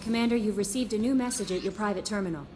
Commander, you've received a new message at your private terminal.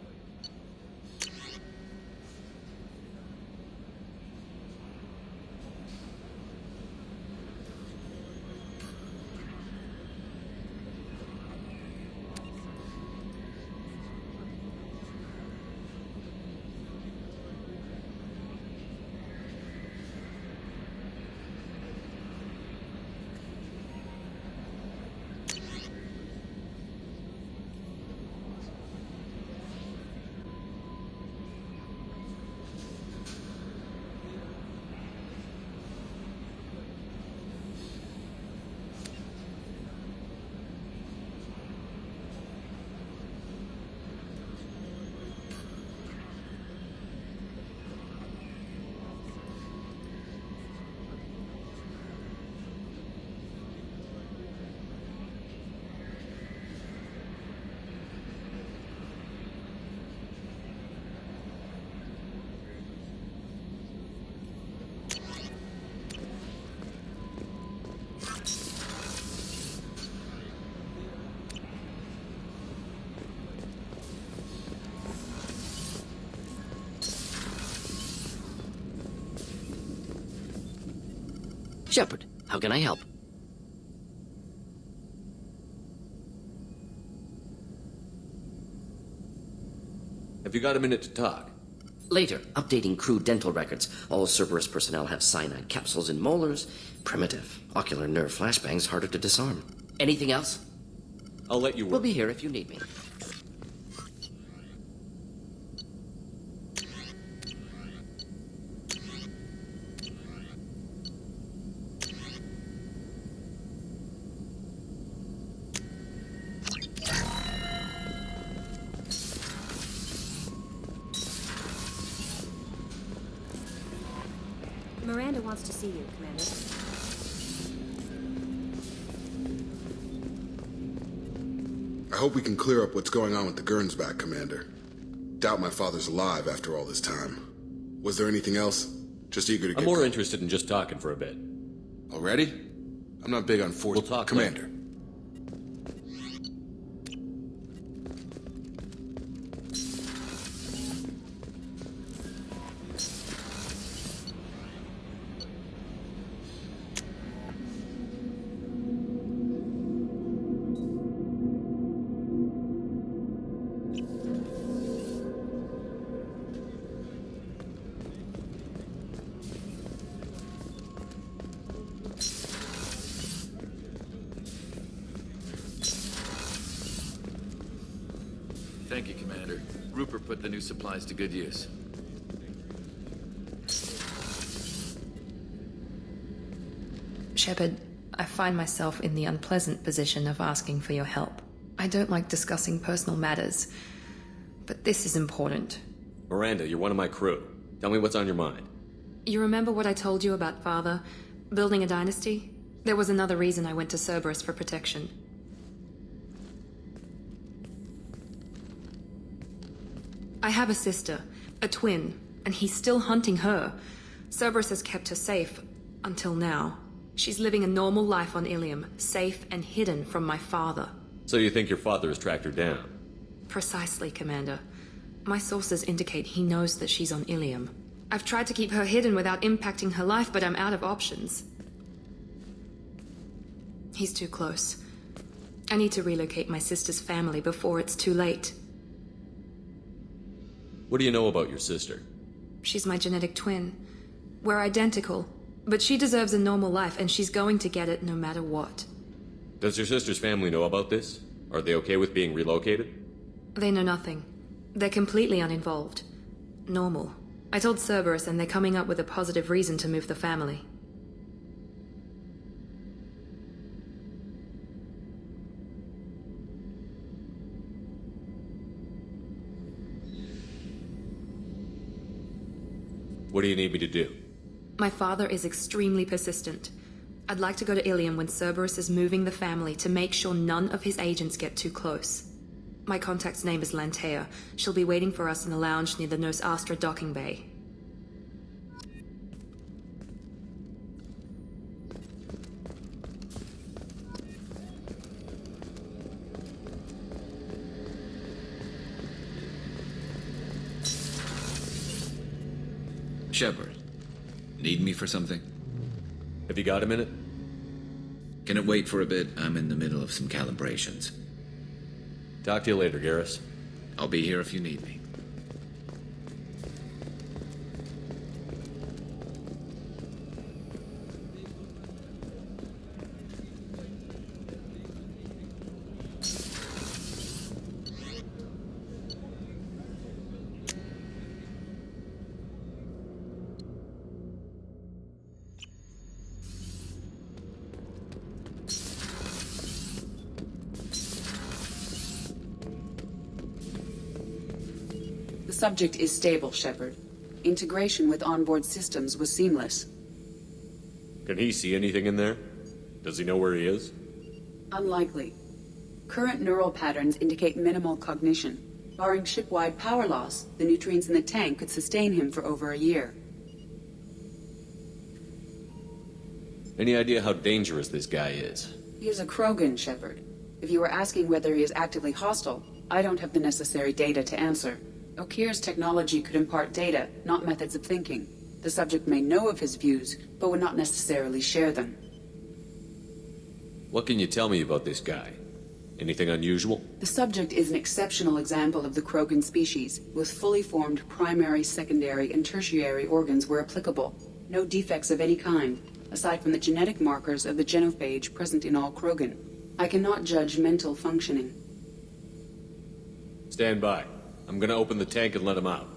Shepard, how can I help? Have you got a minute to talk? Later, updating crew dental records. All Cerberus personnel have cyanide capsules in molars. Primitive. Ocular nerve flashbangs harder to disarm. Anything else? I'll let you work. We'll be here if you need me. Miranda wants to see you, Commander. I hope we can clear up what's going on with the Gernsback, Commander. Doubt my father's alive after all this time. Was there anything else? Just eager to get... I'm more interested in just talking for a bit. Already? I'm not big on force... We'll talk Commander. later. Thank you, Commander. Rupert put the new supplies to good use. Shepard, I find myself in the unpleasant position of asking for your help. I don't like discussing personal matters, but this is important. Miranda, you're one of my crew. Tell me what's on your mind. You remember what I told you about Father? Building a dynasty? There was another reason I went to Cerberus for protection. I have a sister, a twin, and he's still hunting her. Cerberus has kept her safe, until now. She's living a normal life on Ilium, safe and hidden from my father. So you think your father has tracked her down? Precisely, Commander. My sources indicate he knows that she's on Ilium. I've tried to keep her hidden without impacting her life, but I'm out of options. He's too close. I need to relocate my sister's family before it's too late. What do you know about your sister? She's my genetic twin. We're identical, but she deserves a normal life, and she's going to get it no matter what. Does your sister's family know about this? Are they okay with being relocated? They know nothing. They're completely uninvolved. Normal. I told Cerberus, and they're coming up with a positive reason to move the family. What do you need me to do? My father is extremely persistent. I'd like to go to Ilium when Cerberus is moving the family to make sure none of his agents get too close. My contact's name is Lantea. She'll be waiting for us in the lounge near the Nos Astra docking bay. Shepard, need me for something? Have you got a minute? Can it wait for a bit? I'm in the middle of some calibrations. Talk to you later, Garrus. I'll be here if you need me. The subject is stable, Shepard. Integration with onboard systems was seamless. Can he see anything in there? Does he know where he is? Unlikely. Current neural patterns indicate minimal cognition. Barring ship-wide power loss, the nutrients in the tank could sustain him for over a year. Any idea how dangerous this guy is? He is a Krogan, Shepard. If you were asking whether he is actively hostile, I don't have the necessary data to answer. Okir's technology could impart data, not methods of thinking. The subject may know of his views, but would not necessarily share them. What can you tell me about this guy? Anything unusual? The subject is an exceptional example of the Krogan species, with fully formed primary, secondary, and tertiary organs where applicable. No defects of any kind, aside from the genetic markers of the genophage present in all Krogan. I cannot judge mental functioning. Stand by. I'm gonna open the tank and let him out.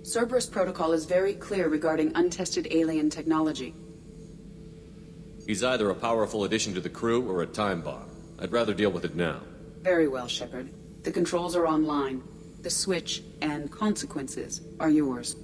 Cerberus protocol is very clear regarding untested alien technology. He's either a powerful addition to the crew or a time bomb. I'd rather deal with it now. Very well, Shepard. The controls are online. The switch and consequences are yours.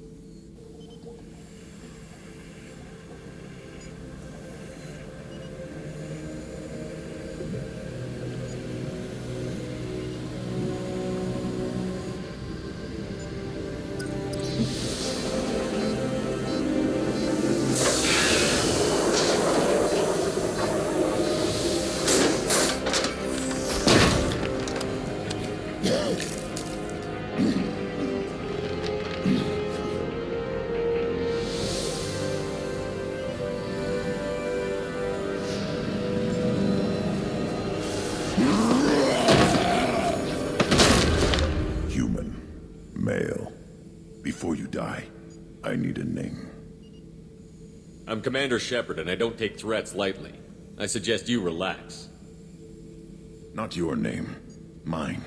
Before you die, I need a name. I'm Commander Shepard, and I don't take threats lightly. I suggest you relax. Not your name. Mine.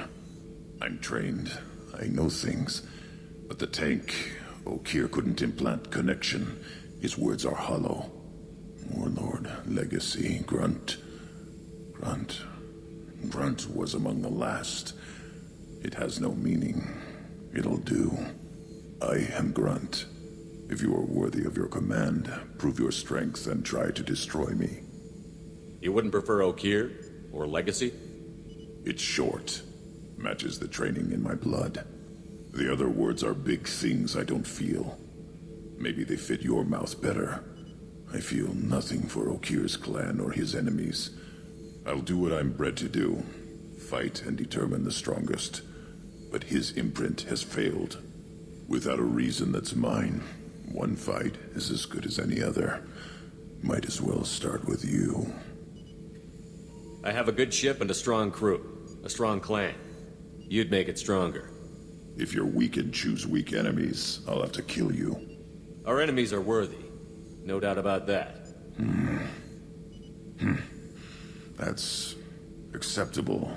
I'm trained. I know things. But the tank, Okir couldn't implant connection. His words are hollow. Warlord, Legacy, Grunt. Grunt was among the last. It has no meaning. It'll do. I am Grunt. If you are worthy of your command, prove your strength and try to destroy me. You wouldn't prefer Okir? Or Legacy? It's short. Matches the training in my blood. The other words are big things I don't feel. Maybe they fit your mouth better. I feel nothing for Okir's clan or his enemies. I'll do what I'm bred to do. Fight and determine the strongest. But his imprint has failed. Without a reason that's mine, one fight is as good as any other. Might as well start with you. I have a good ship and a strong crew. A strong clan. You'd make it stronger. If you're weak and choose weak enemies, I'll have to kill you. Our enemies are worthy. No doubt about that. That's acceptable.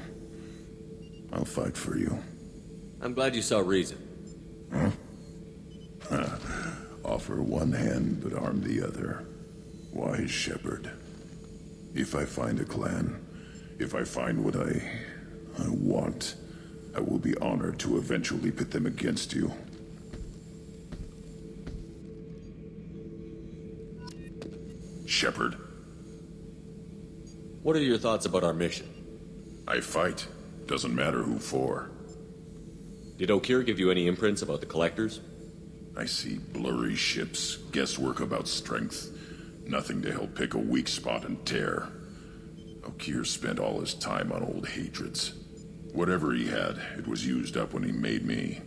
I'll fight for you. I'm glad you saw reason. Offer one hand, but arm the other. Wise Shepard. If I find a clan, if I find what I want, I will be honored to eventually pit them against you. Shepard. What are your thoughts about our mission? I fight. Doesn't matter who for. Did Okir give you any imprints about the Collectors? I see blurry ships, guesswork about strength. Nothing to help pick a weak spot and tear. Okir spent all his time on old hatreds. Whatever he had, it was used up when he made me.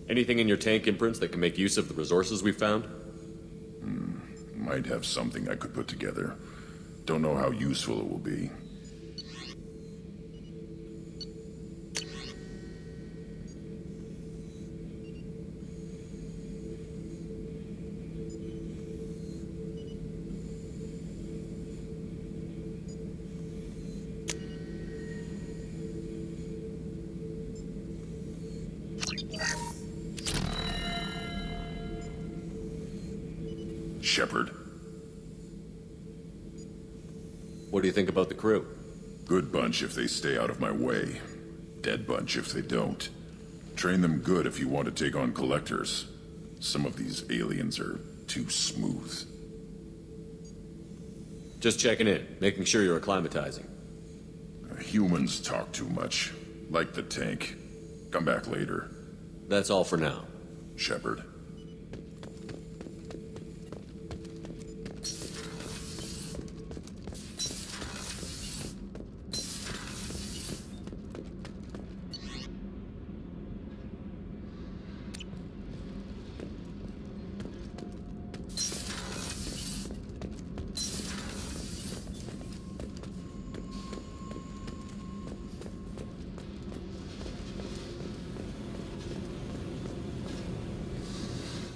Anything in your tank imprints that can make use of the resources we found? Might have something I could put together. Don't know how useful it will be. Shepard. What do you think about the crew? Good bunch if they stay out of my way. Dead bunch if they don't. Train them good if you want to take on collectors. Some of these aliens are too smooth. Just checking in, making sure you're acclimatizing. Humans talk too much. Like the tank. Come back later. That's all for now. Shepard.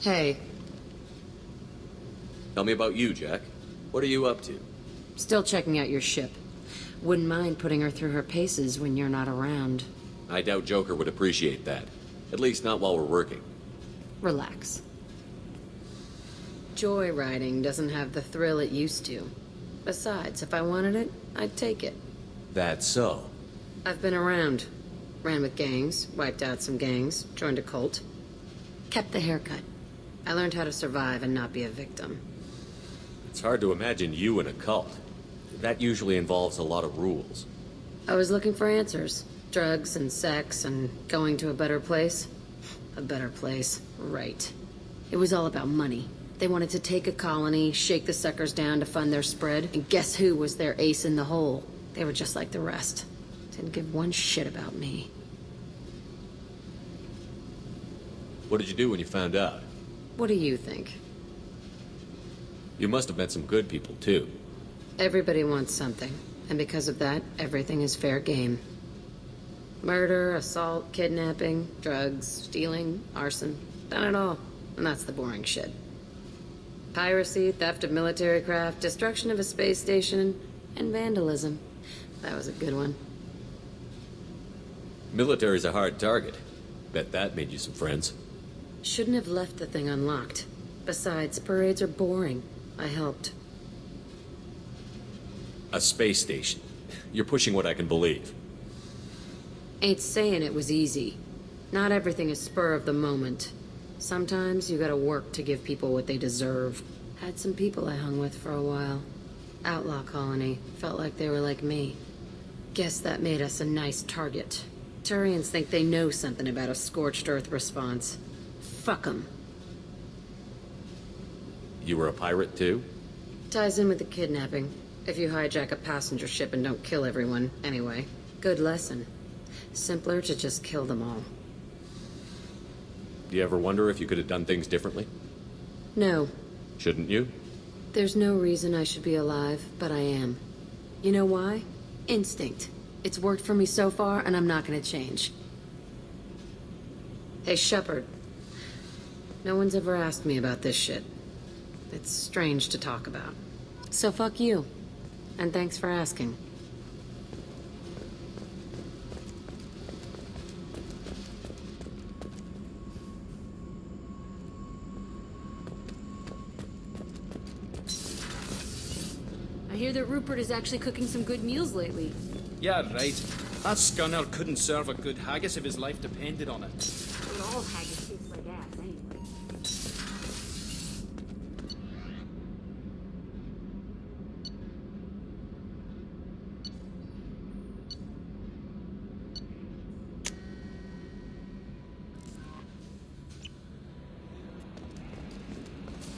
Hey, Tell me about you, Jack. What are you up to? still checking out your ship. Wouldn't mind putting her through her paces when you're not around. I doubt Joker would appreciate that. At least not while we're working. Relax. Joyriding doesn't have the thrill it used to. Besides, if I wanted it, I'd take it. That's so. I've been around. Ran with gangs, wiped out some gangs, joined a cult. Kept the haircut. I learned how to survive and not be a victim. It's hard to imagine you in a cult. That usually involves a lot of rules. I was looking for answers. Drugs and sex and going to a better place. A better place, right. It was all about money. They wanted to take a colony, shake the suckers down to fund their spread, and guess who was their ace in the hole? They were just like the rest. Didn't give one shit about me. What did you do when you found out? What do you think? You must have met some good people, too. Everybody wants something, and because of that, everything is fair game. Murder, assault, kidnapping, drugs, stealing, arson. Done it all. And that's the boring shit. Piracy, theft of military craft, destruction of a space station, and vandalism. That was a good one. Military's a hard target. Bet that made you some friends. Shouldn't have left the thing unlocked. Besides, parades are boring. I helped. A space station. You're pushing what I can believe. Ain't saying it was easy. Not everything is spur of the moment. Sometimes you gotta work to give people what they deserve. Had some people I hung with for a while. Outlaw colony. Felt like they were like me. Guess that made us a nice target. Turians think they know something about a scorched earth response. Fuck 'em. You were a pirate, too? Ties in with the kidnapping. If you hijack a passenger ship and don't kill everyone, anyway. Good lesson. Simpler to just kill them all. Do you ever wonder if you could have done things differently? No. Shouldn't you? There's no reason I should be alive, but I am. You know why? Instinct. It's worked for me so far, and I'm not gonna change. Hey, Shepard. No one's ever asked me about this shit. It's strange to talk about. So fuck you. And thanks for asking. I hear that Rupert is actually cooking some good meals lately. Yeah, right. That scunner couldn't serve a good haggis if his life depended on it. Well, all haggis tastes like ass anyway.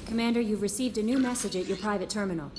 Commander, you've received a new message at your private terminal.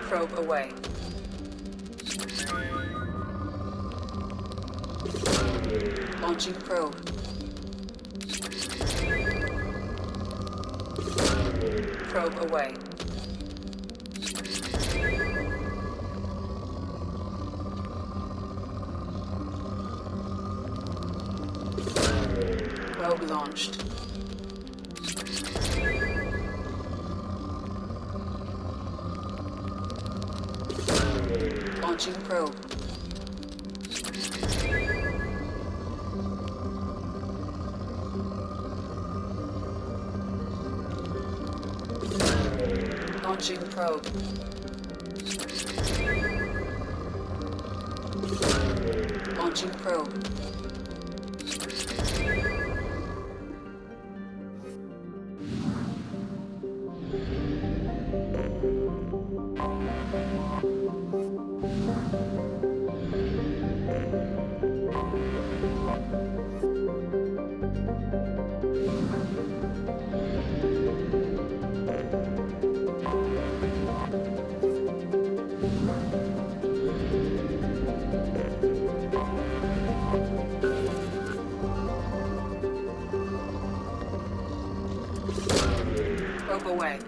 Probe away. Launching probe. Probe away. Probe launched. Launching probe. Launching probe. Launching probe. Probe away.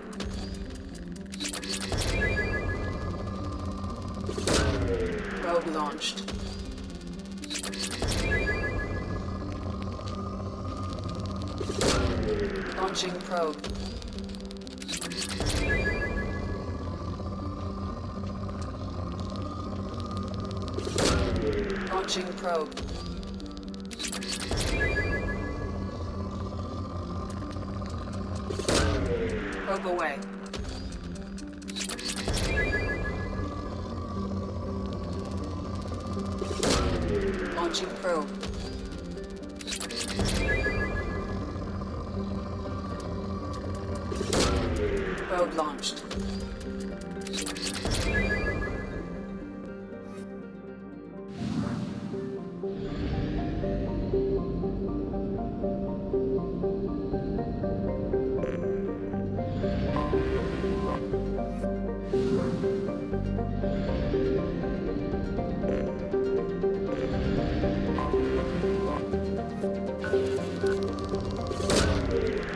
Probe launched. Launching probe. Launching probe. Probe away. Launching probe. Probe launched.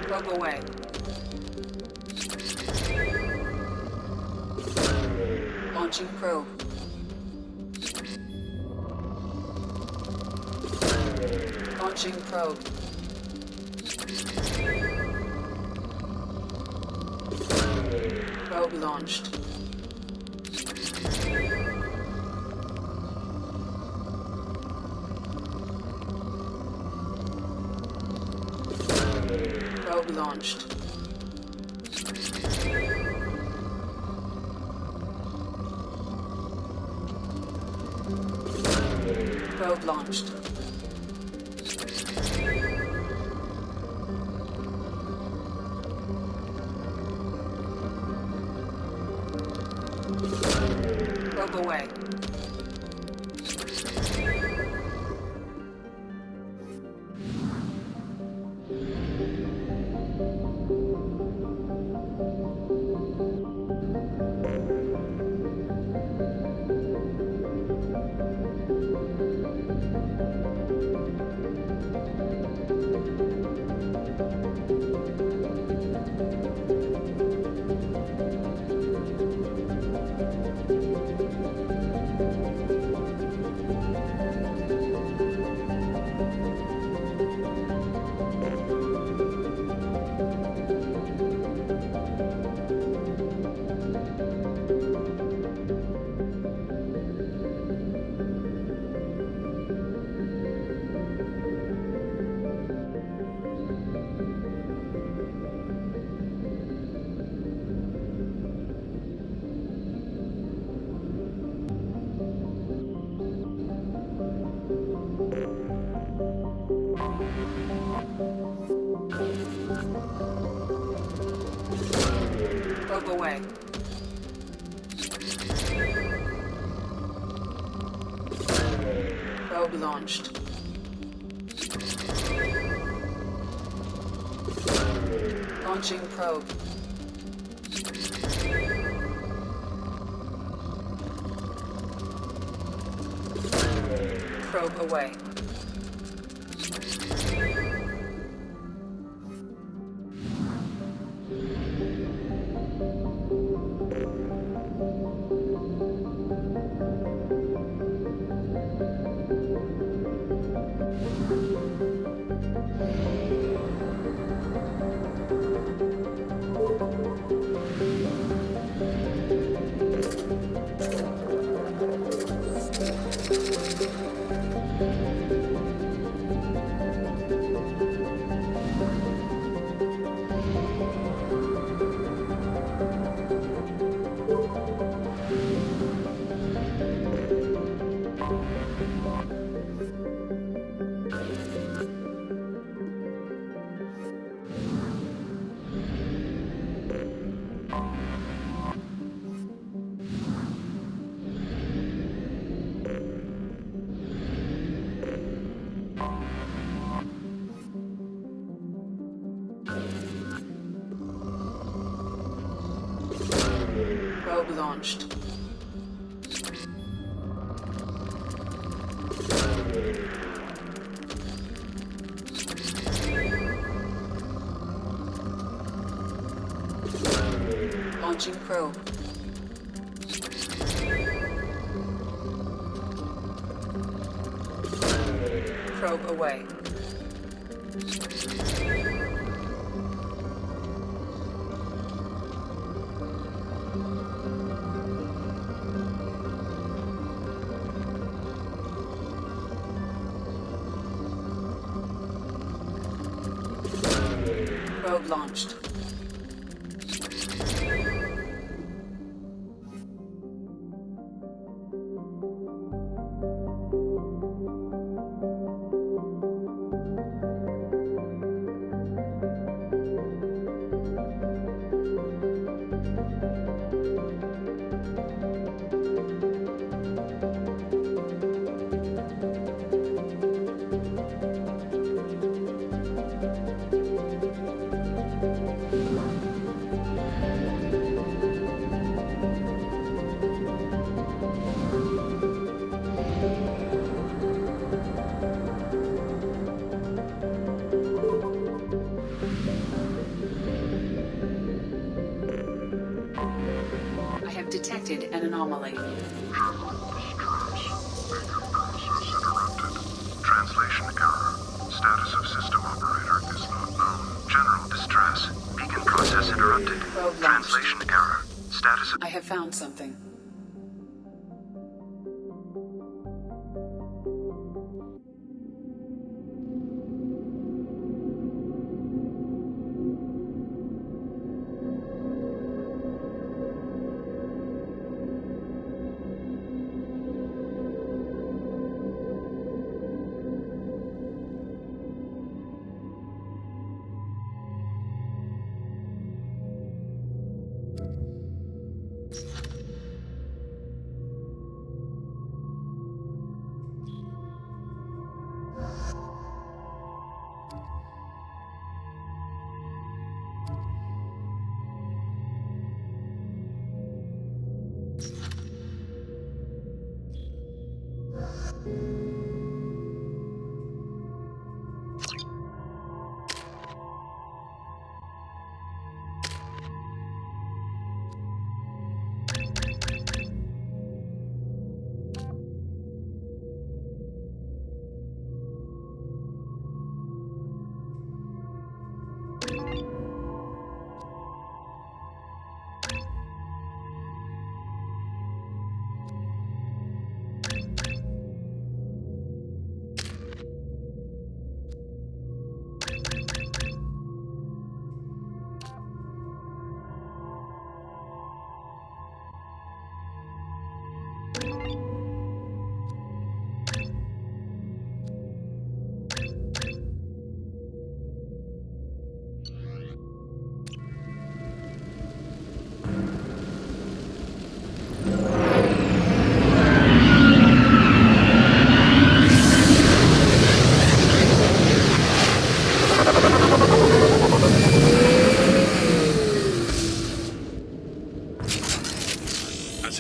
Probe away. Launching probe. Launching probe. Probe launched. Probe launched. Probe launched. Probe away. Probe away. Probe launched. Launching probe. Probe away. Probe launched. Launching probe. Probe away. Probe launched. I have detected an anomaly. Translation error. Status of system operator is not known. General distress. Beacon process interrupted. Probe launched. Translation error. Status of... I have found something.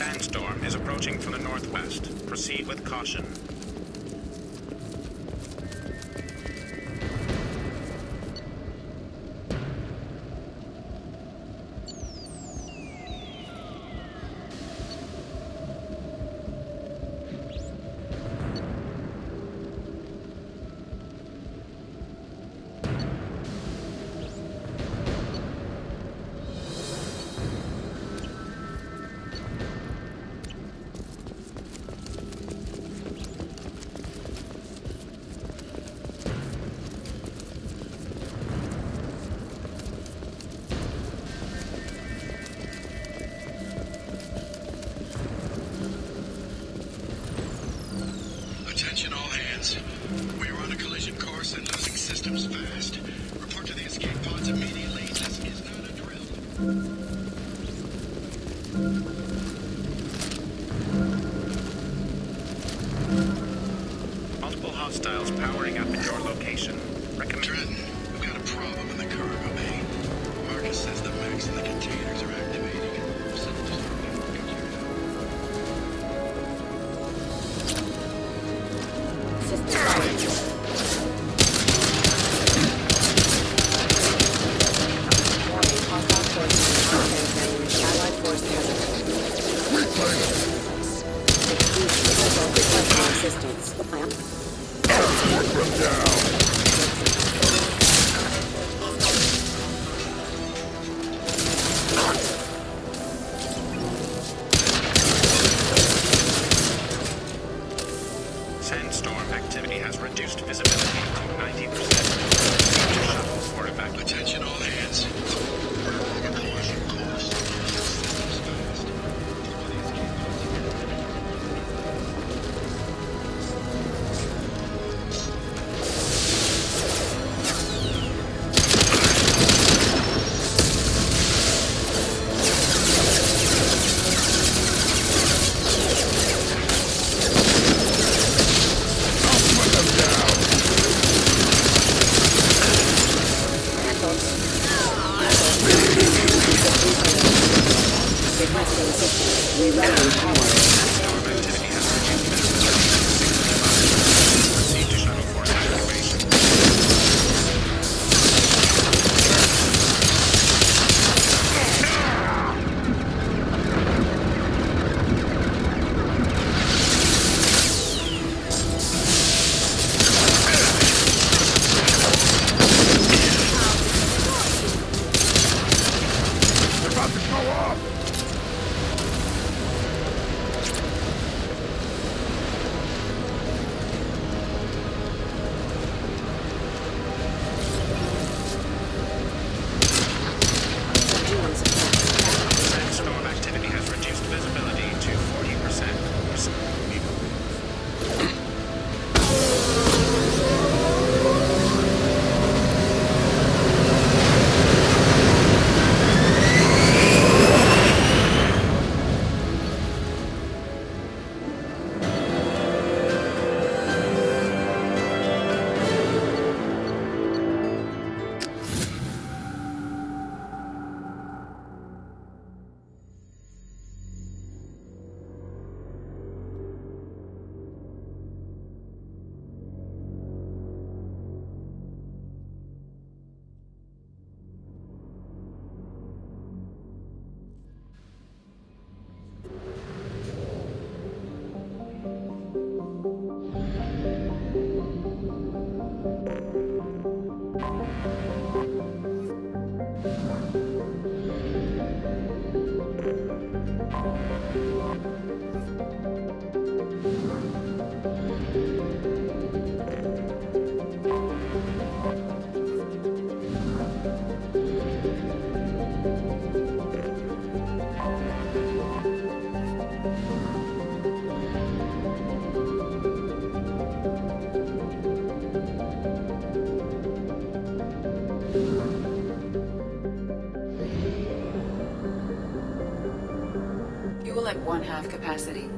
Sandstorm is approaching from the northwest. Proceed with caution. Attention all hands. We are on a collision course and losing systems fast. Report to the escape pods immediately. This is not a drill. Multiple hostiles powering up at your location. Recommend... Trenton, we've got a problem in the cargo bay. Marcus says the mechs in the containers are activating. Self-destructing computers. Sandstorm activity has reduced visibility to 90%. Shuttle for evacuation. Attention all hands. We're on a collision course. Systems fast. Report to the escape pods Proceed to shuttle for evacuation. Sandstorm activity has reduced visibility to 40%. Fuel at 1/2 capacity.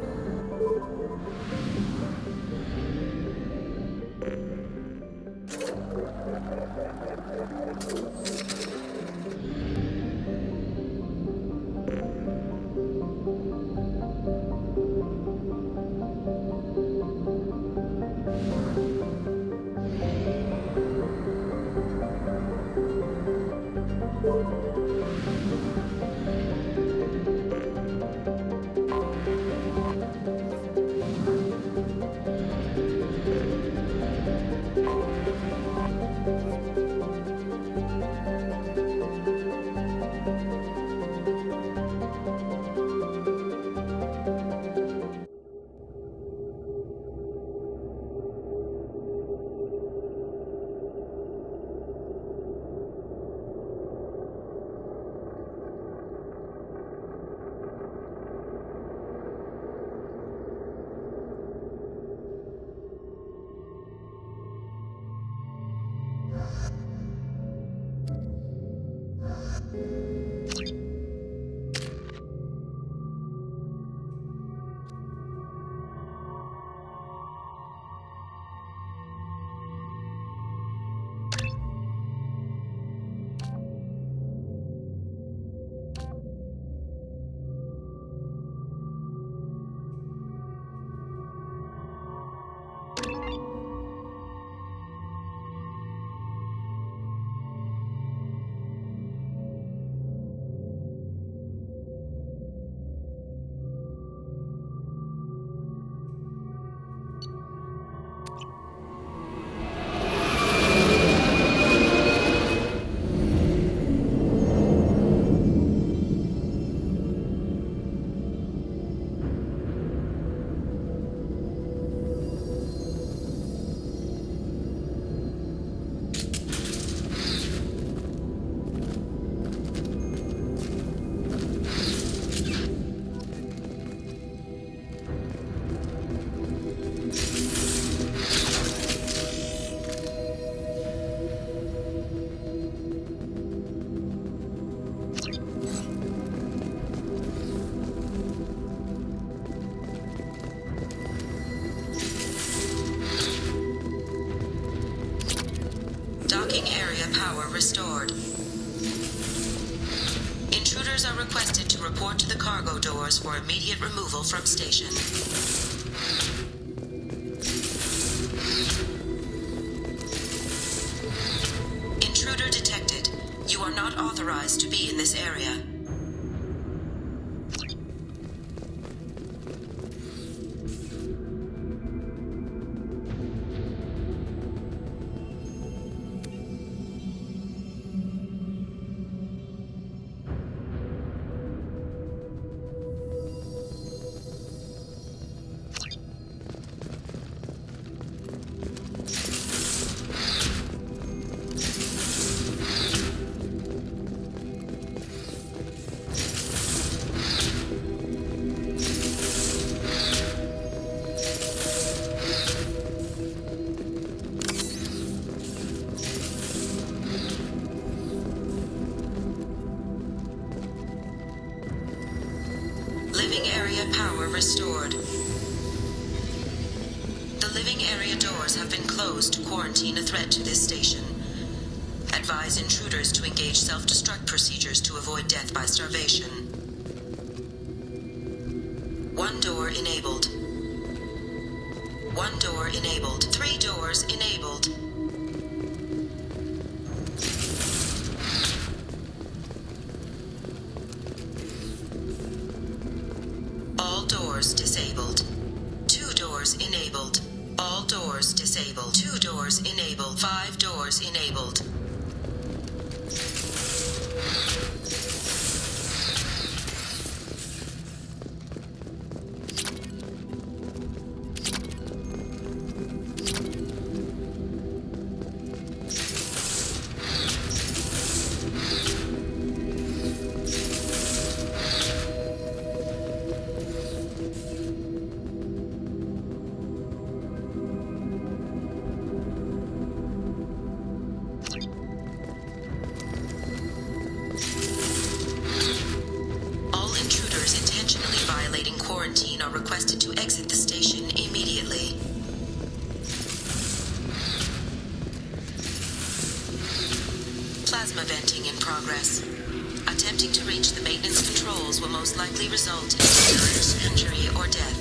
are requested to report to the cargo doors for immediate removal from station. Intruder detected. You are not authorized to be in this area. Living area power restored. The living area doors have been closed to quarantine a threat to this station. Advise intruders to engage self-destruct procedures to avoid death by starvation. One door enabled. One door enabled. 3 doors enabled. All doors disabled. 2 doors enabled. All doors disabled. 2 doors enabled. 5 doors enabled. Quarantine are requested to exit the station immediately. Plasma venting in progress. Attempting to reach the maintenance controls will most likely result in serious injury or death.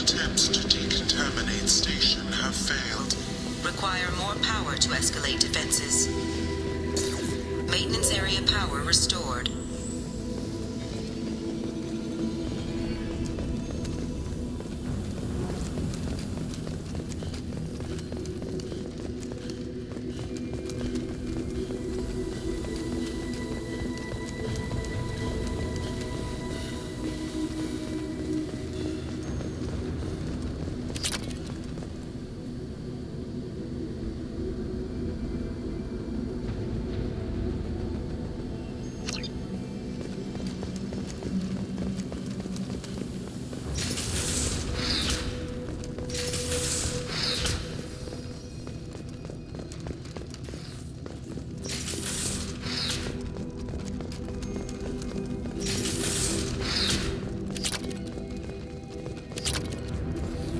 Attempts to decontaminate station have failed. Require more power to escalate defenses. Maintenance area power restored.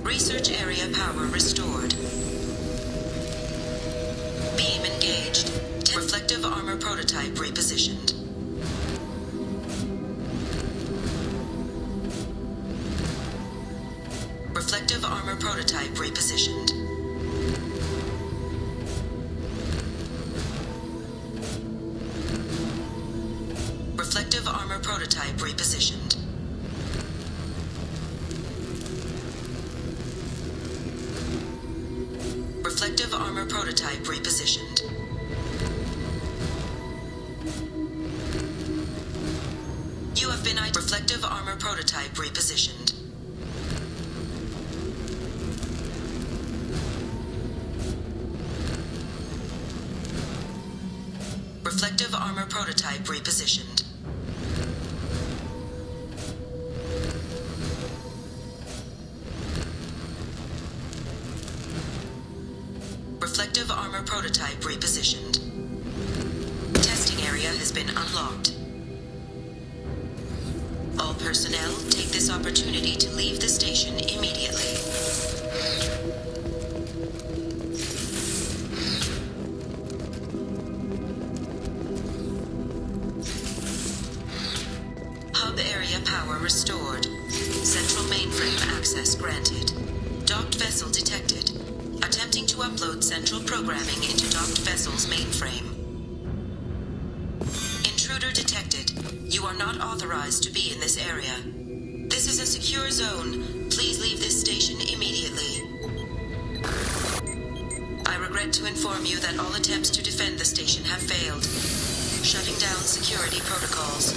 Research area power restored. Beam engaged. Reflective armor prototype repositioned. Reflective armor prototype repositioned. Reflective armor prototype repositioned. Reflective armor prototype repositioned. You have been identified. Reflective armor prototype repositioned. Reflective armor prototype repositioned. Reflective armor prototype repositioned. Testing area has been unlocked. All personnel take this opportunity to leave the station immediately. Hub area power restored. Central mainframe access granted. Docked vessel detected. Attempting to upload central programming into docked vessel's mainframe. Intruder detected. You are not authorized to be in this area. This is a secure zone. Please leave this station immediately. I regret to inform you that all attempts to defend the station have failed. Shutting down security protocols.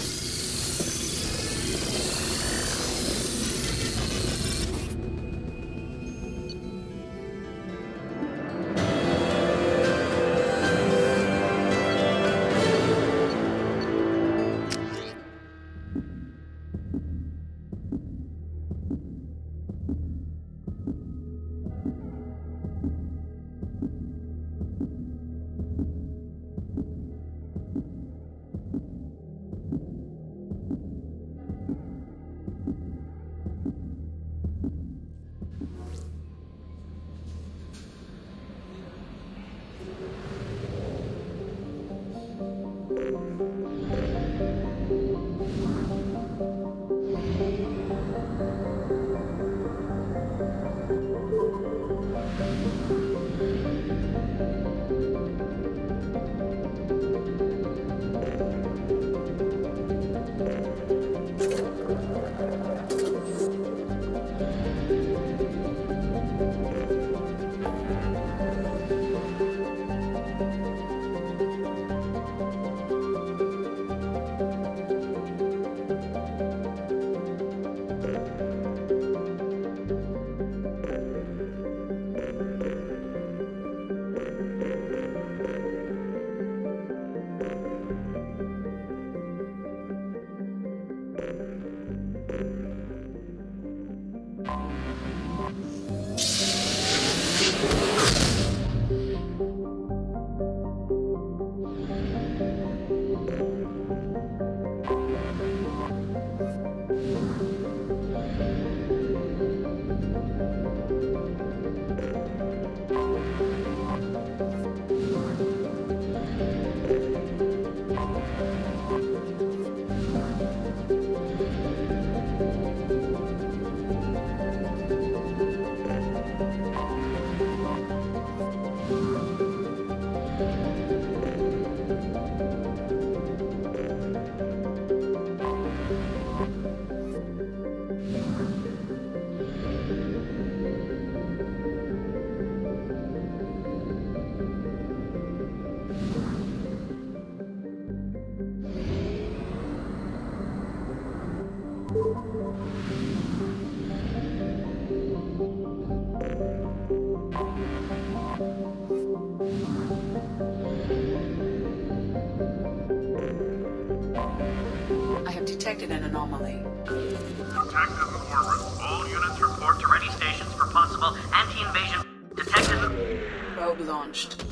I have detected an anomaly. Detective Corbin. All units report to ready stations for possible anti-invasion. Detective... Probe launched.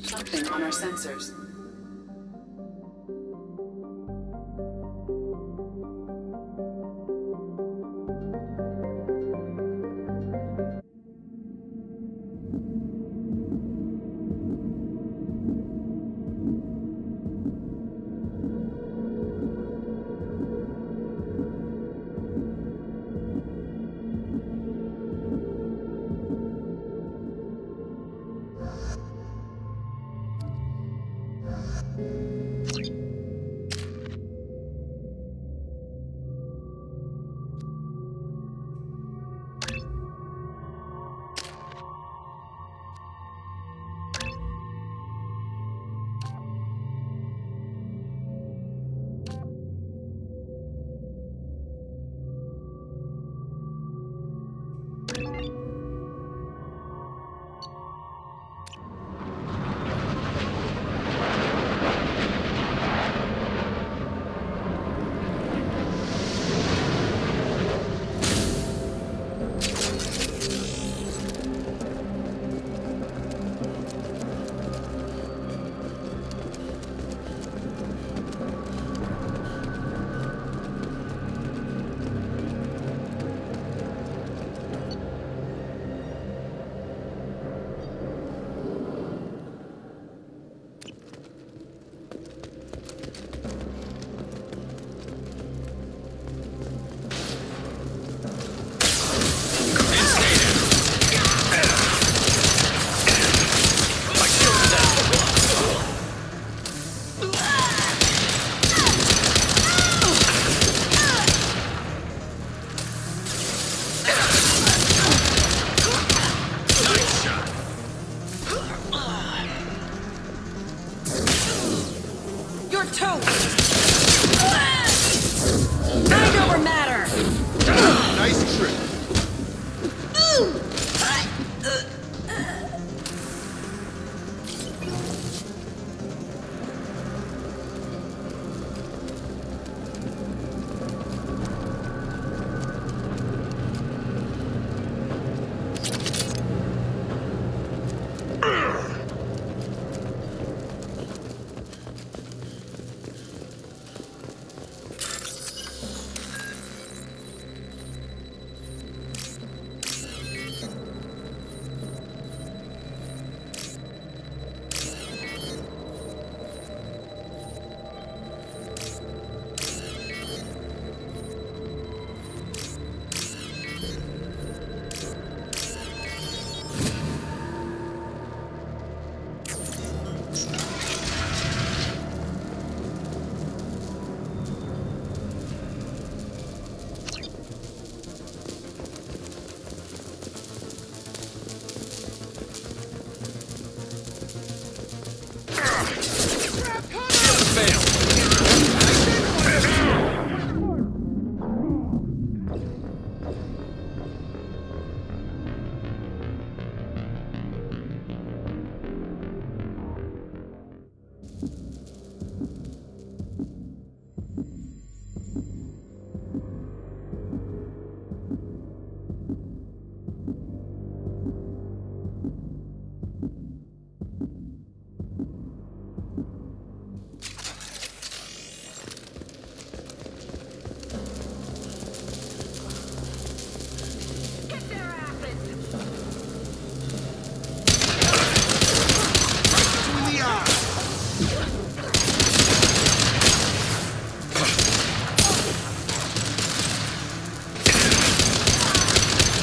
Something on our sensors. 100!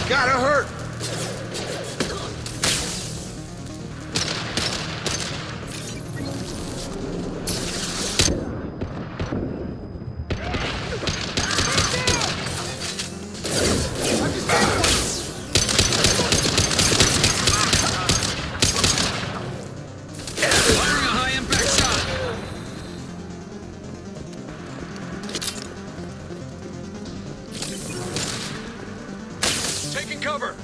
Gotta hurt! Taking cover!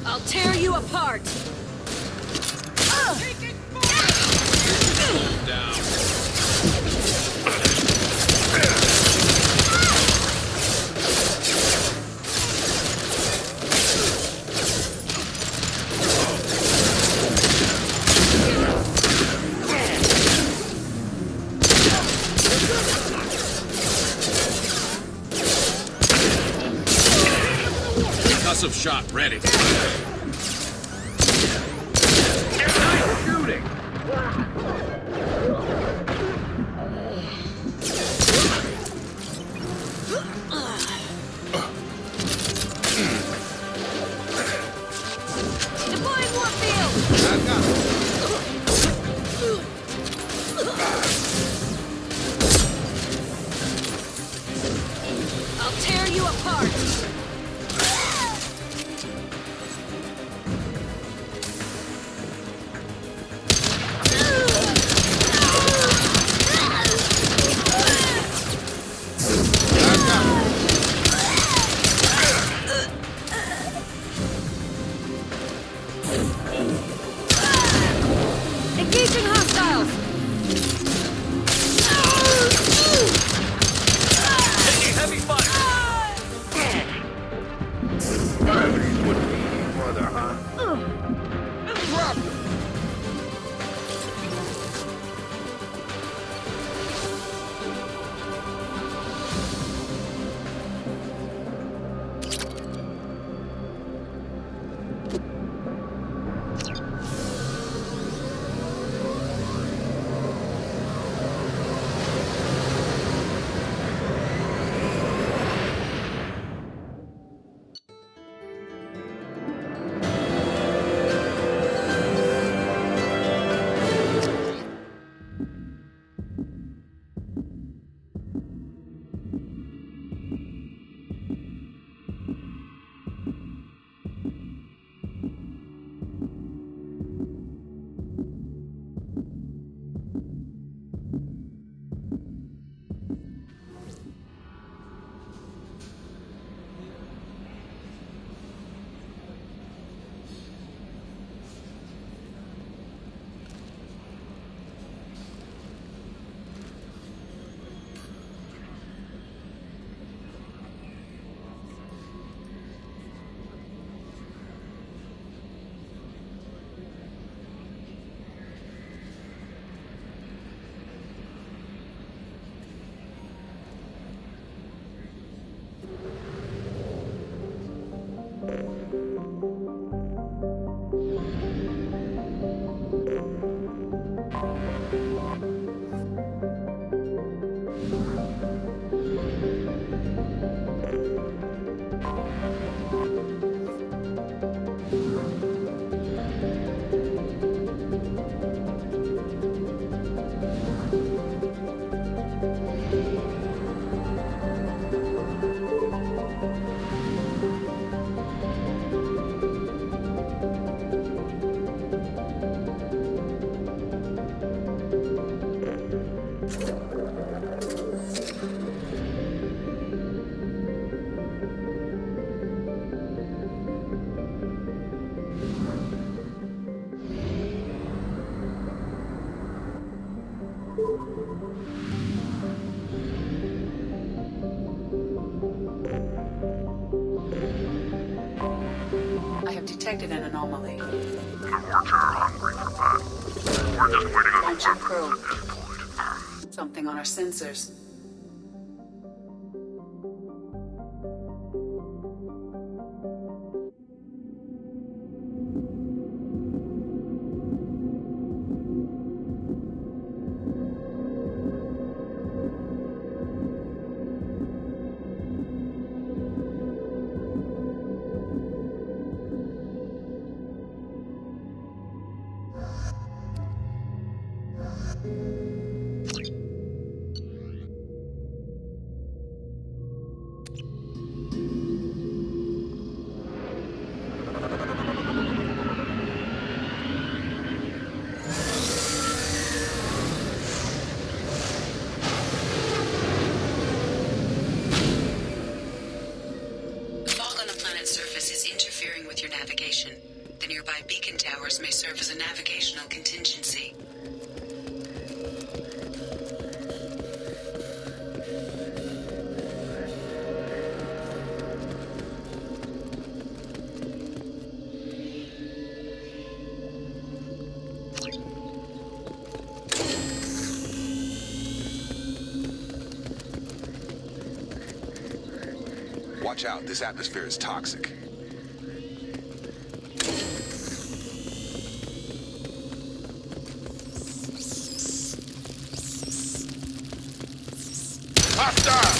I'll tear you apart! Down. Concussive shot ready. Nice shooting! Deploying warfield! I've got it. I'll tear you apart! I've got it. have detected an anomaly. The Horta are hungry for battle. We're just waiting on Launch the a weapons probe. at this point. Something on our sensors. Fog on the planet's surface is interfering with your navigation. The nearby beacon towers may serve as a navigational contingency. Watch out, this atmosphere is toxic. Hostile!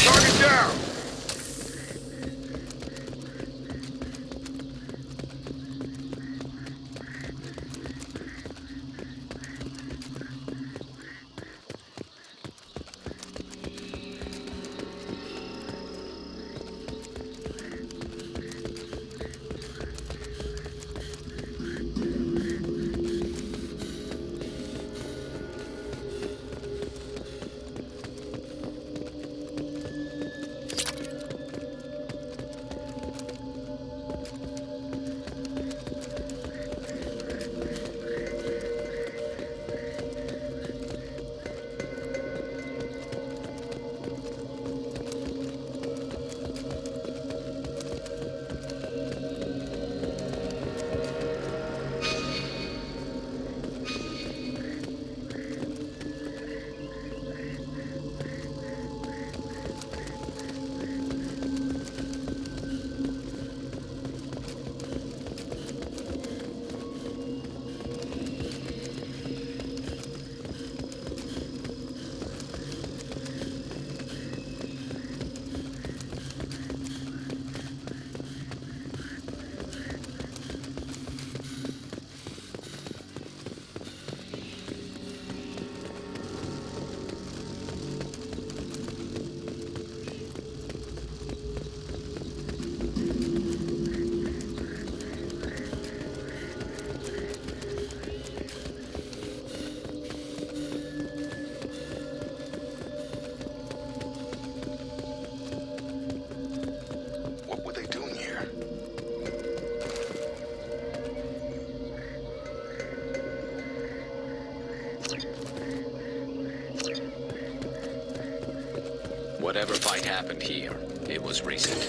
Target down! What were they doing here? Whatever fight happened here, it was recent.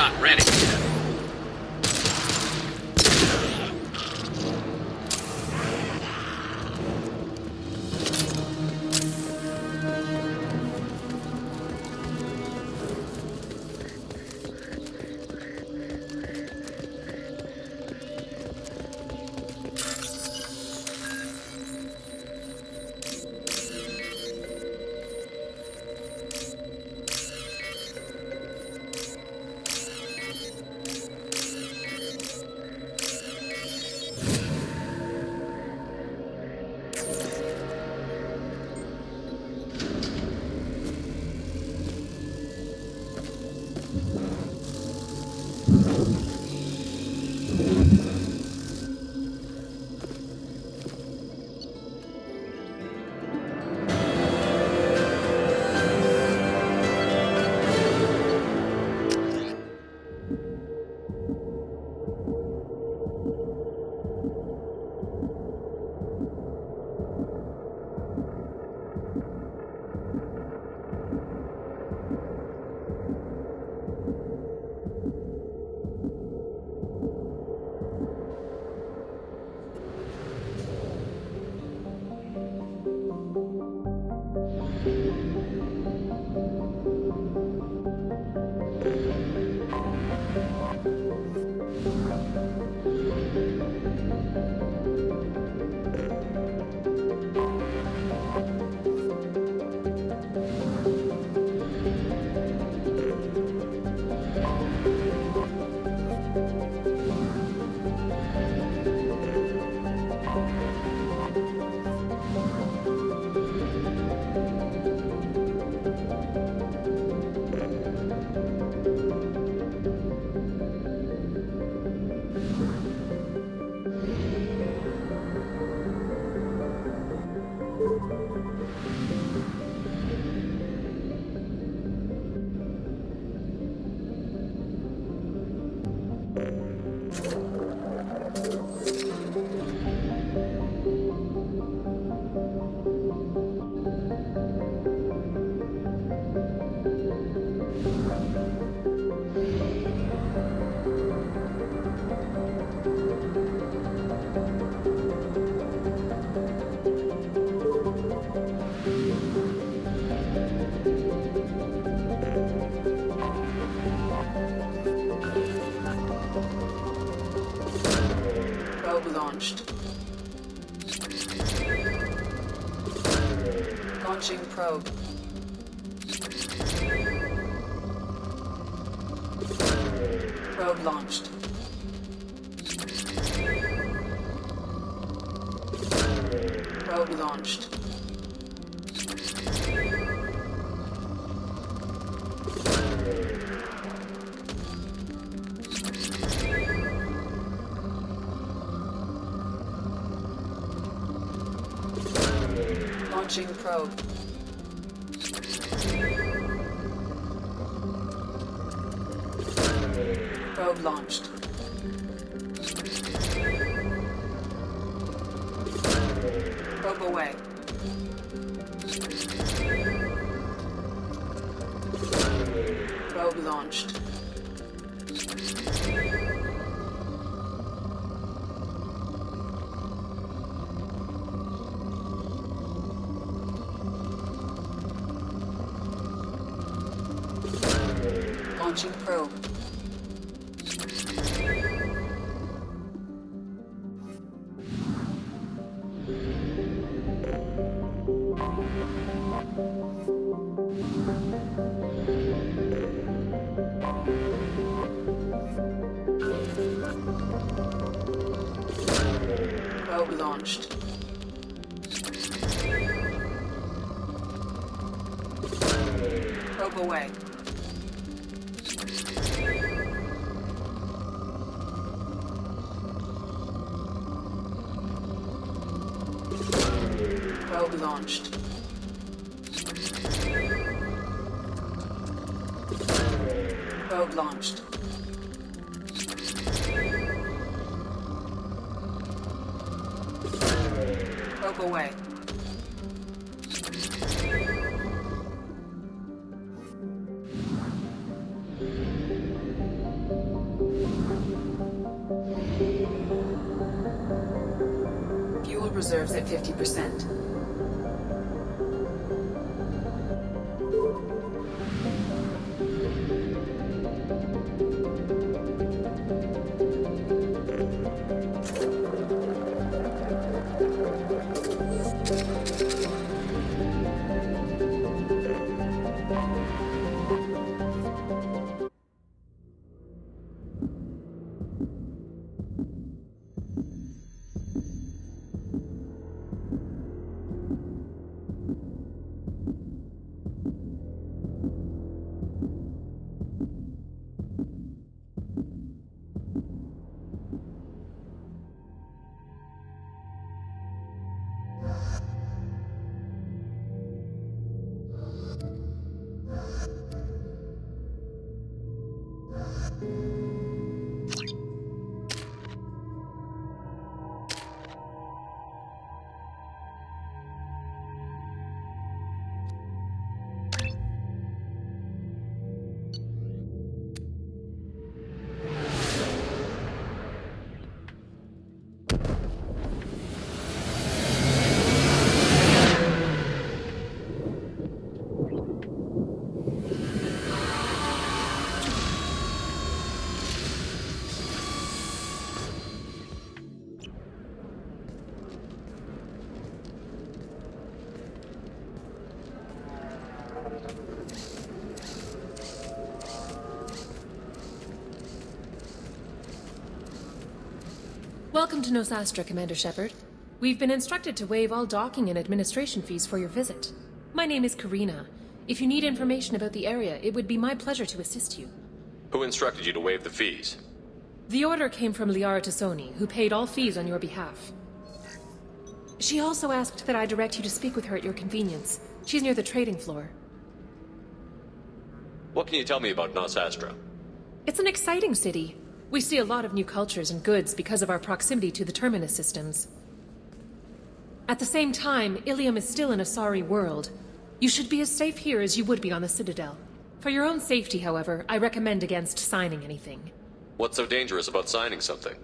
not ready yet. Launched. Launching probe. Probe launched. Probe launched. Launching probe. Probe launched. Probe away. Probe launched. Launching probe. Probe launched. Probe away. Probe launched. Probe launched. Probe away. reserves at 50%. Welcome to Nosastra, Commander Shepard. We've been instructed to waive all docking and administration fees for your visit. My name is Karina. If you need information about the area, it would be my pleasure to assist you. Who instructed you to waive the fees? The order came from Liara Tassoni, who paid all fees on your behalf. She also asked that I direct you to speak with her at your convenience. She's near the trading floor. What can you tell me about Nosastra? It's an exciting city. We see a lot of new cultures and goods because of our proximity to the Terminus systems. At the same time, Ilium is still an Asari world. You should be as safe here as you would be on the Citadel. For your own safety, however, I recommend against signing anything. What's so dangerous about signing something?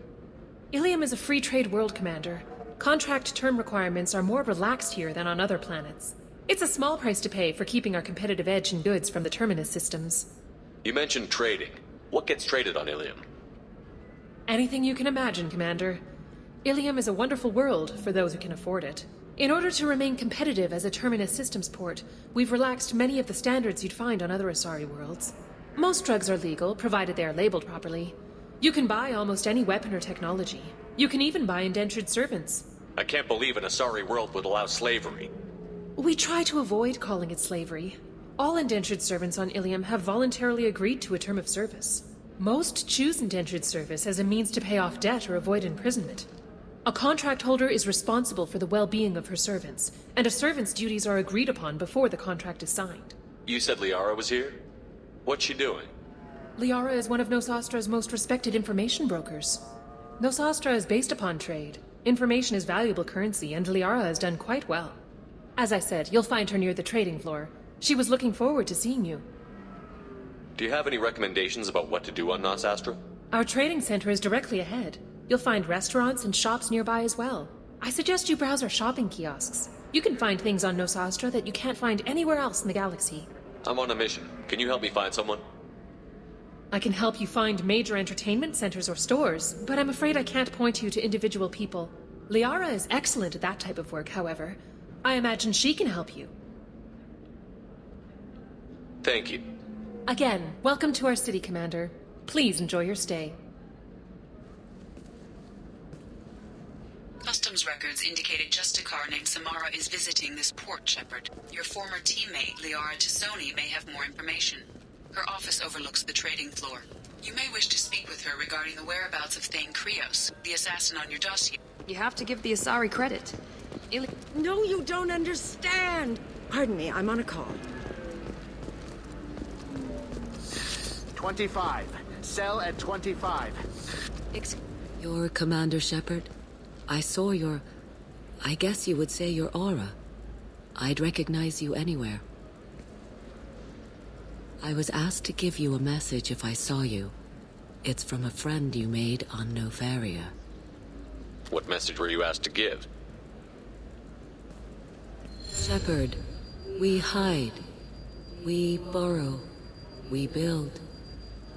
Ilium is a free trade world, Commander. Contract term requirements are more relaxed here than on other planets. It's a small price to pay for keeping our competitive edge in goods from the Terminus systems. You mentioned trading. What gets traded on Ilium? Anything you can imagine, Commander. Ilium is a wonderful world for those who can afford it. In order to remain competitive as a Terminus systems port, we've relaxed many of the standards you'd find on other Asari worlds. Most drugs are legal, provided they are labeled properly. You can buy almost any weapon or technology. You can even buy indentured servants. I can't believe an Asari world would allow slavery. We try to avoid calling it slavery. All indentured servants on Ilium have voluntarily agreed to a term of service. Most choose indentured service as a means to pay off debt or avoid imprisonment. A contract holder is responsible for the well-being of her servants, and a servant's duties are agreed upon before the contract is signed. You said Liara was here? What's she doing? Liara is one of Nosastra's most respected information brokers. Nosastra is based upon trade. Information is valuable currency, and Liara has done quite well. As I said, you'll find her near the trading floor. She was looking forward to seeing you. Do you have any recommendations about what to do on Nosastra? Our trading center is directly ahead. You'll find restaurants and shops nearby as well. I suggest you browse our shopping kiosks. You can find things on Nosastra that you can't find anywhere else in the galaxy. I'm on a mission. Can you help me find someone? I can help you find major entertainment centers or stores, but I'm afraid I can't point you to individual people. Liara is excellent at that type of work, however. I imagine she can help you. Thank you. Again, welcome to our city, Commander. Please enjoy your stay. Customs records indicated just a car named Samara is visiting this port, Shepard. Your former teammate, Liara Tassoni, may have more information. Her office overlooks the trading floor. You may wish to speak with her regarding the whereabouts of Thane Krios, the assassin on your dossier. You have to give the Asari credit. No, you don't understand! Pardon me, I'm on a call. 25. Cell at 25. You're Commander Shepard? I saw your... I guess you would say your aura. I'd recognize you anywhere. I was asked to give you a message if I saw you. It's from a friend you made on Novaria. What message were you asked to give? Shepard, we hide, we borrow, we build.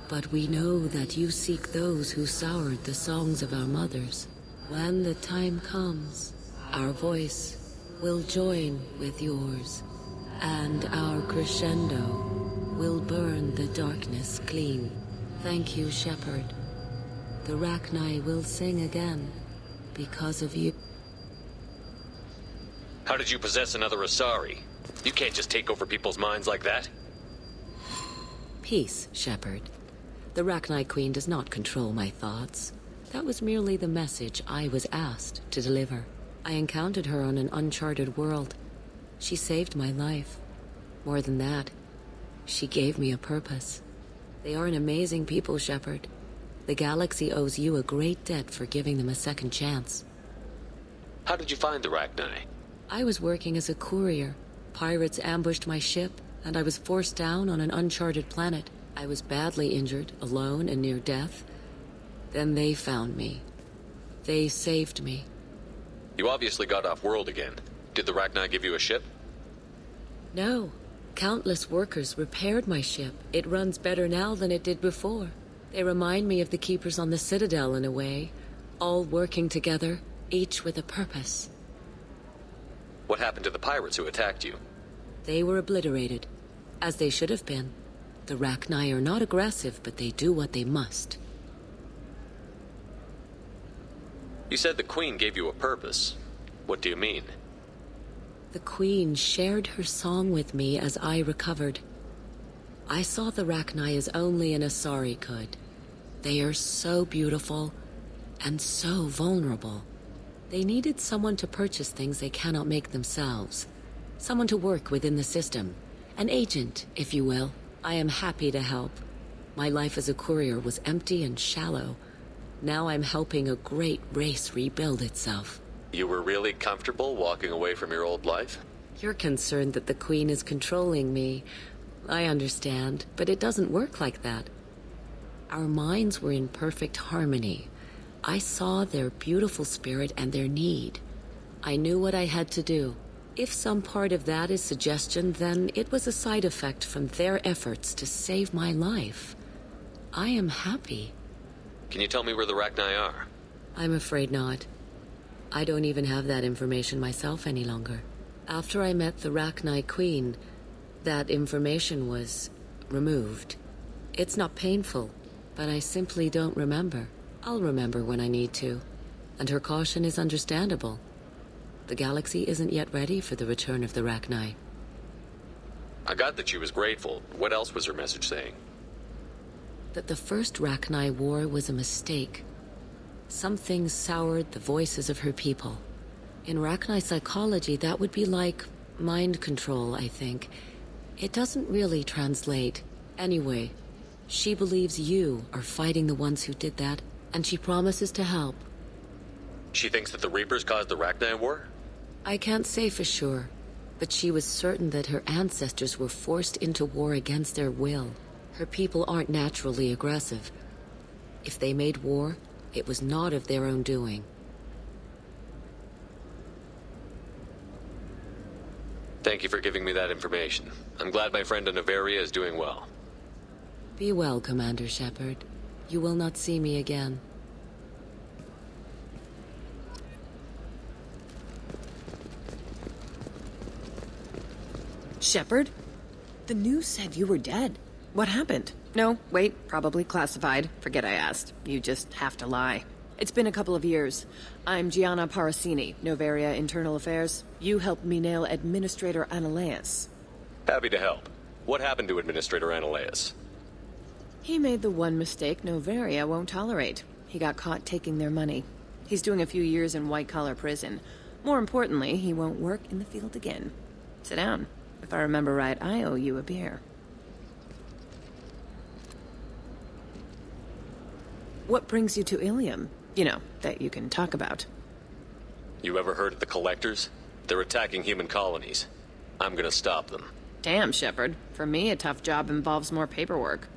But we know that you seek those who soured the songs of our mothers. When the time comes, our voice will join with yours, and our crescendo will burn the darkness clean. Thank you, Shepard. The Rachni will sing again because of you. How did you possess another Asari? You can't just take over people's minds like that. Peace, Shepard. The Rachni Queen does not control my thoughts. That was merely the message I was asked to deliver. I encountered her on an uncharted world. She saved my life. More than that, she gave me a purpose. They are an amazing people, Shepard. The galaxy owes you a great debt for giving them a second chance. How did you find the Rachni? I was working as a courier. Pirates ambushed my ship, and I was forced down on an uncharted planet. I was badly injured, alone and near death. Then they found me. They saved me. You obviously got off world again. Did the Rachni give you a ship? No. Countless workers repaired my ship. It runs better now than it did before. They remind me of the Keepers on the Citadel in a way. All working together, each with a purpose. What happened to the pirates who attacked you? They were obliterated, as they should have been. The Rachni are not aggressive, but they do what they must. You said the Queen gave you a purpose. What do you mean? The Queen shared her song with me as I recovered. I saw the Rachni as only an Asari could. They are so beautiful and so vulnerable. They needed someone to purchase things they cannot make themselves. Someone to work within the system. An agent, if you will. I am happy to help. My life as a courier was empty and shallow. Now I'm helping a great race rebuild itself. You were really comfortable walking away from your old life? You're concerned that the Queen is controlling me. I understand, but it doesn't work like that. Our minds were in perfect harmony. I saw their beautiful spirit and their need. I knew what I had to do. If some part of that is suggestion, then it was a side effect from their efforts to save my life. I am happy. Can you tell me where the Rachni are? I'm afraid not. I don't even have that information myself any longer. After I met the Rachni Queen, that information was removed. It's not painful, but I simply don't remember. I'll remember when I need to, and her caution is understandable. The galaxy isn't yet ready for the return of the Rachni. I got that she was grateful. What else was her message saying? That the first Rachni war was a mistake. Some things soured the voices of her people. In Rachni psychology, that would be like mind control, I think. It doesn't really translate. Anyway, she believes you are fighting the ones who did that, and she promises to help. She thinks that the Reapers caused the Rachni war? I can't say for sure, but she was certain that her ancestors were forced into war against their will. Her people aren't naturally aggressive. If they made war, it was not of their own doing. Thank you for giving me that information. I'm glad my friend in Noveria is doing well. Be well, Commander Shepard. You will not see me again. Shepard? The news said you were dead. What happened? No, wait, probably classified. Forget I asked. You just have to lie. It's been a couple of years. I'm Gianna Parasini, Noveria Internal Affairs. You helped me nail Administrator Analeas. Happy to help. What happened to Administrator Analeas? He made the one mistake Noveria won't tolerate. He got caught taking their money. He's doing a few years in white-collar prison. More importantly, he won't work in the field again. Sit down. If I remember right, I owe you a beer. What brings you to Ilium? You know, that you can talk about. You ever heard of the Collectors? They're attacking human colonies. I'm gonna stop them. Damn, Shepard. For me, a tough job involves more paperwork.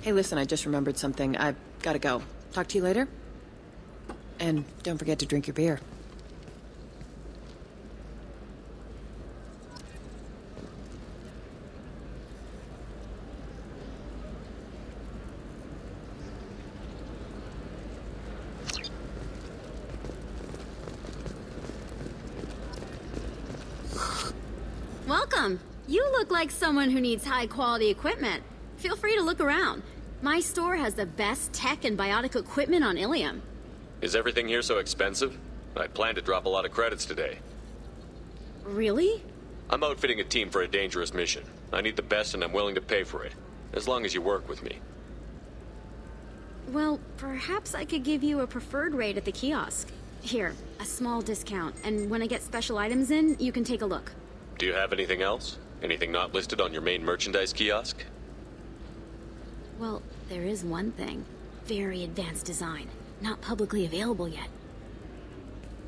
Hey, listen, I just remembered something. I've gotta go. Talk to you later? And don't forget to drink your beer. Welcome. You look like someone who needs high-quality equipment. Feel free to look around. My store has the best tech and biotic equipment on Ilium. Is everything here so expensive? I plan to drop a lot of credits today. Really? I'm outfitting a team for a dangerous mission. I need the best and I'm willing to pay for it. As long as you work with me. Well, perhaps I could give you a preferred rate at the kiosk. Here, a small discount, and when I get special items in, you can take a look. Do you have anything else? Anything not listed on your main merchandise kiosk? Well, there is one thing. Very advanced design. Not publicly available yet.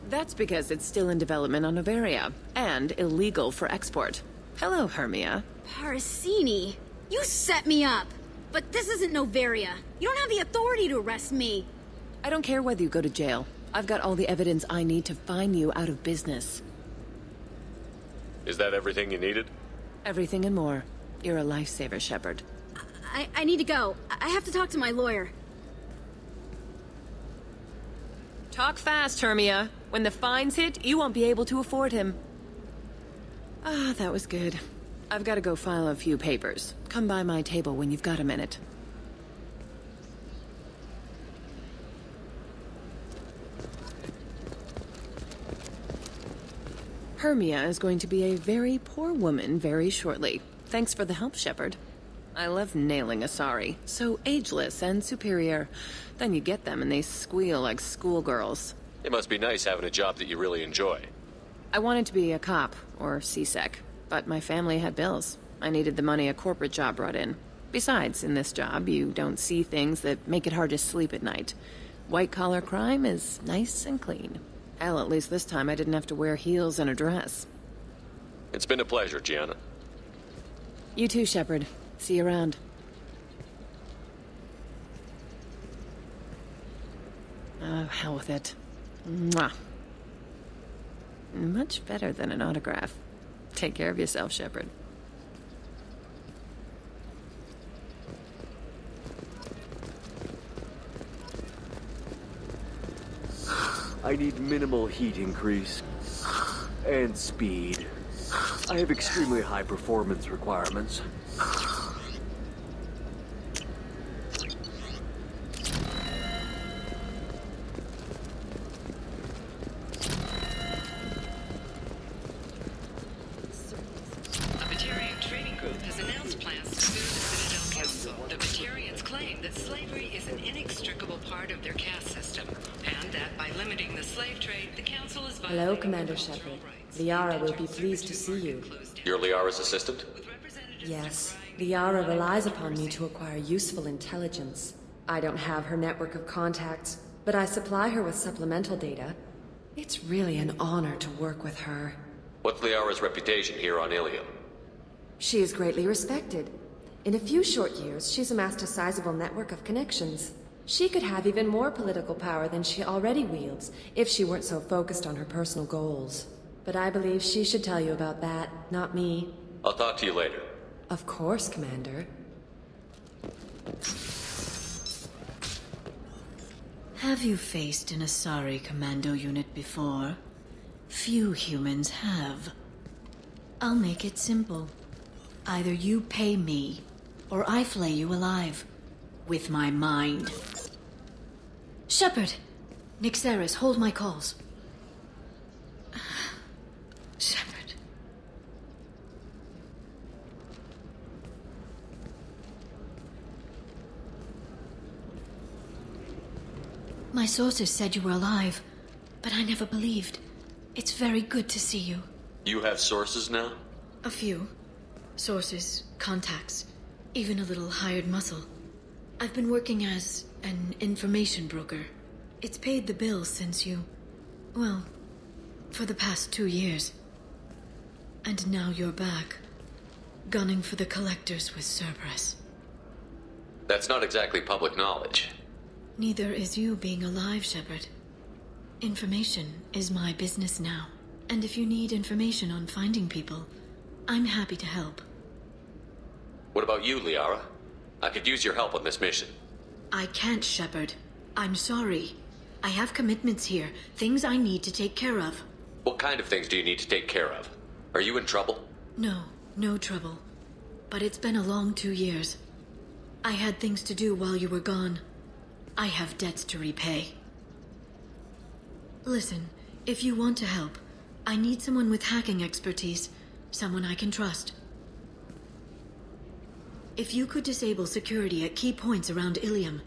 That's because it's still in development on Novaria, and illegal for export. Hello, Hermia. Parasini, you set me up! But this isn't Novaria. You don't have the authority to arrest me. I don't care whether you go to jail. I've got all the evidence I need to find you out of business. Is that everything you needed? Everything and more. You're a lifesaver, Shepard. I need to go. I have to talk to my lawyer. Talk fast, Hermia. When the fines hit, you won't be able to afford him. Ah, that was good. I've got to go file a few papers. Come by my table when you've got a minute. Hermia is going to be a very poor woman very shortly. Thanks for the help, Shepard. I love nailing Asari. So ageless and superior. Then you get them and they squeal like schoolgirls. It must be nice having a job that you really enjoy. I wanted to be a cop, or CSEC, but my family had bills. I needed the money a corporate job brought in. Besides, in this job, you don't see things that make it hard to sleep at night. White-collar crime is nice and clean. Hell, at least this time I didn't have to wear heels and a dress. It's been a pleasure, Gianna. You too, Shepard. See you around. Oh, hell with it. Mwah. Much better than an autograph. Take care of yourself, Shepard. I need minimal heat increase. And speed. I have extremely high performance requirements. Hello, Commander Shepard. Liara will be pleased to see you. You're Liara's assistant? Yes. Liara relies upon me to acquire useful intelligence. I don't have her network of contacts, but I supply her with supplemental data. It's really an honor to work with her. What's Liara's reputation here on Ilium? She is greatly respected. In a few short years, she's amassed a sizable network of connections. She could have even more political power than she already wields, if she weren't so focused on her personal goals. But I believe she should tell you about that, not me. I'll talk to you later. Of course, Commander. Have you faced an Asari commando unit before? Few humans have. I'll make it simple. Either you pay me, or I flay you alive. With my mind. Shepard! Nixeris, hold my calls. Shepard. My sources said you were alive, but I never believed. It's very good to see you. You have sources now? A few. Sources, contacts, even a little hired muscle. I've been working as an information broker. It's paid the bills since you... well, for the past 2 years. And now you're back, gunning for the collectors with Cerberus. That's not exactly public knowledge. Neither is you being alive, Shepard. Information is my business now. And if you need information on finding people, I'm happy to help. What about you, Liara? I could use your help on this mission. I can't, Shepard. I'm sorry. I have commitments here, things I need to take care of. What kind of things do you need to take care of? Are you in trouble? No, no trouble. But it's been a long 2 years. I had things to do while you were gone. I have debts to repay. Listen, if you want to help, I need someone with hacking expertise, someone I can trust. If you could disable security at key points around Ilium,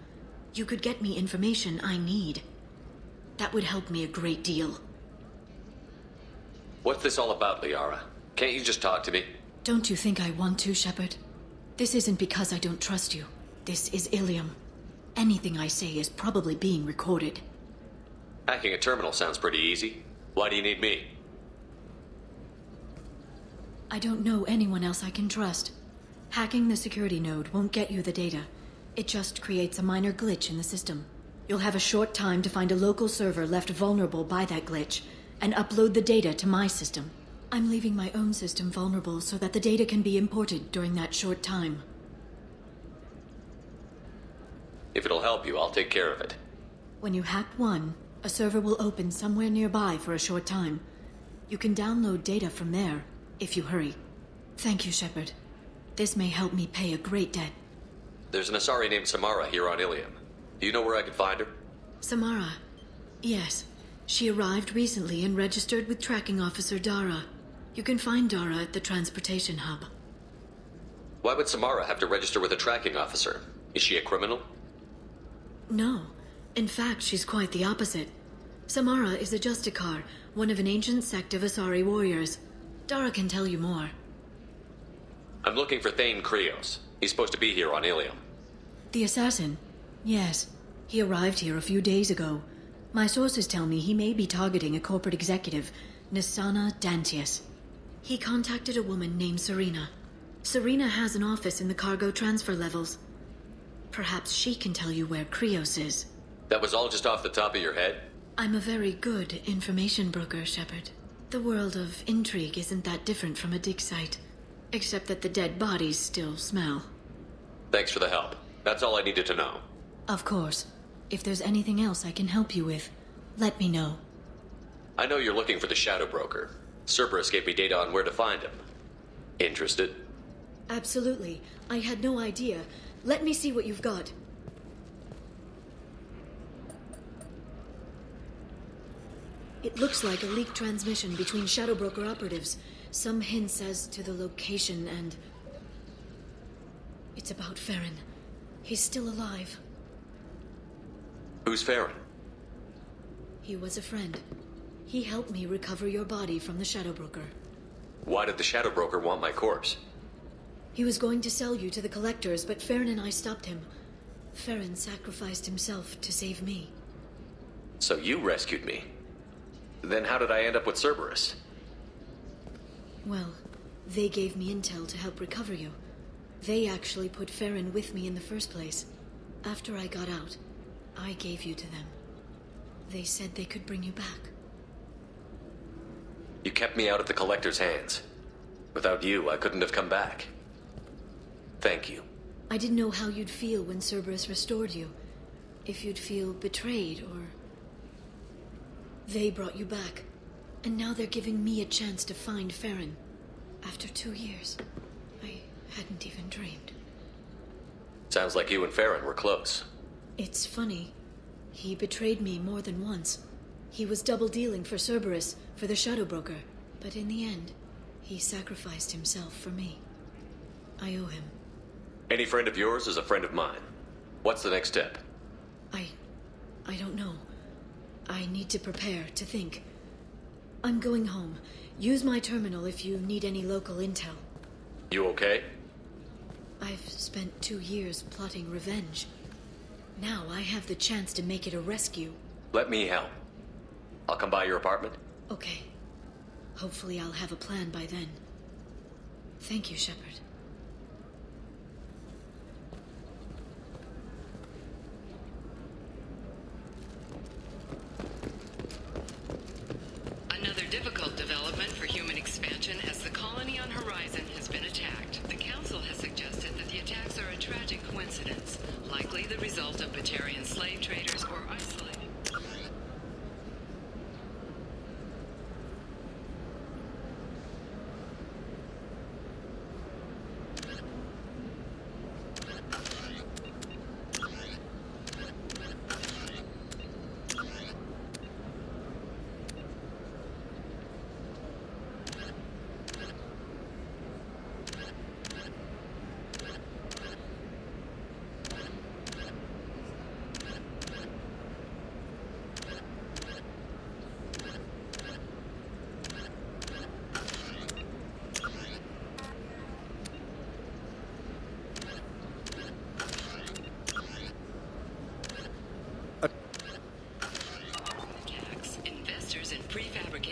you could get me information I need. That would help me a great deal. What's this all about, Liara? Can't you just talk to me? Don't you think I want to, Shepard? This isn't because I don't trust you. This is Ilium. Anything I say is probably being recorded. Hacking a terminal sounds pretty easy. Why do you need me? I don't know anyone else I can trust. Hacking the security node won't get you the data. It just creates a minor glitch in the system. You'll have a short time to find a local server left vulnerable by that glitch, and upload the data to my system. I'm leaving my own system vulnerable so that the data can be imported during that short time. If it'll help you, I'll take care of it. When you hack one, a server will open somewhere nearby for a short time. You can download data from there, if you hurry. Thank you, Shepard. This may help me pay a great debt. There's an Asari named Samara here on Ilium. Do you know where I could find her? Samara. Yes. She arrived recently and registered with Tracking Officer Dara. You can find Dara at the transportation hub. Why would Samara have to register with a tracking officer? Is she a criminal? No. In fact, she's quite the opposite. Samara is a Justicar, one of an ancient sect of Asari warriors. Dara can tell you more. I'm looking for Thane Krios. He's supposed to be here on Ilium. The assassin? Yes. He arrived here a few days ago. My sources tell me he may be targeting a corporate executive, Nisana Dantius. He contacted a woman named Serena. Serena has an office in the cargo transfer levels. Perhaps she can tell you where Krios is. That was all just off the top of your head? I'm a very good information broker, Shepard. The world of intrigue isn't that different from a dig site, except that the dead bodies still smell. Thanks for the help. That's all I needed to know. Of course. If there's anything else I can help you with, let me know. I know you're looking for the Shadow Broker. Cerberus gave me data on where to find him. Interested? Absolutely. I had no idea. Let me see what you've got. It looks like a leaked transmission between Shadow Broker operatives. Some hints as to the location and... It's about Farron. He's still alive. Who's Farron? He was a friend. He helped me recover your body from the Shadow Broker. Why did the Shadow Broker want my corpse? He was going to sell you to the collectors, but Farron and I stopped him. Farron sacrificed himself to save me. So you rescued me. Then how did I end up with Cerberus? Well, they gave me intel to help recover you. They actually put Farron with me in the first place. After I got out, I gave you to them. They said they could bring you back. You kept me out of the Collector's hands. Without you, I couldn't have come back. Thank you. I didn't know how you'd feel when Cerberus restored you. If you'd feel betrayed, or... They brought you back. And now they're giving me a chance to find Farron. After 2 years. I hadn't even dreamed. Sounds like you and Farron were close. It's funny. He betrayed me more than once. He was double-dealing for Cerberus, for the Shadow Broker. But in the end, he sacrificed himself for me. I owe him. Any friend of yours is a friend of mine. What's the next step? I don't know. I need to prepare, to think. I'm going home. Use my terminal if you need any local intel. You okay? I've spent 2 years plotting revenge. Now I have the chance to make it a rescue. Let me help. I'll come by your apartment. Okay. Hopefully I'll have a plan by then. Thank you, Shepard. coincidence, likely the result of Batarian slave traders or isolated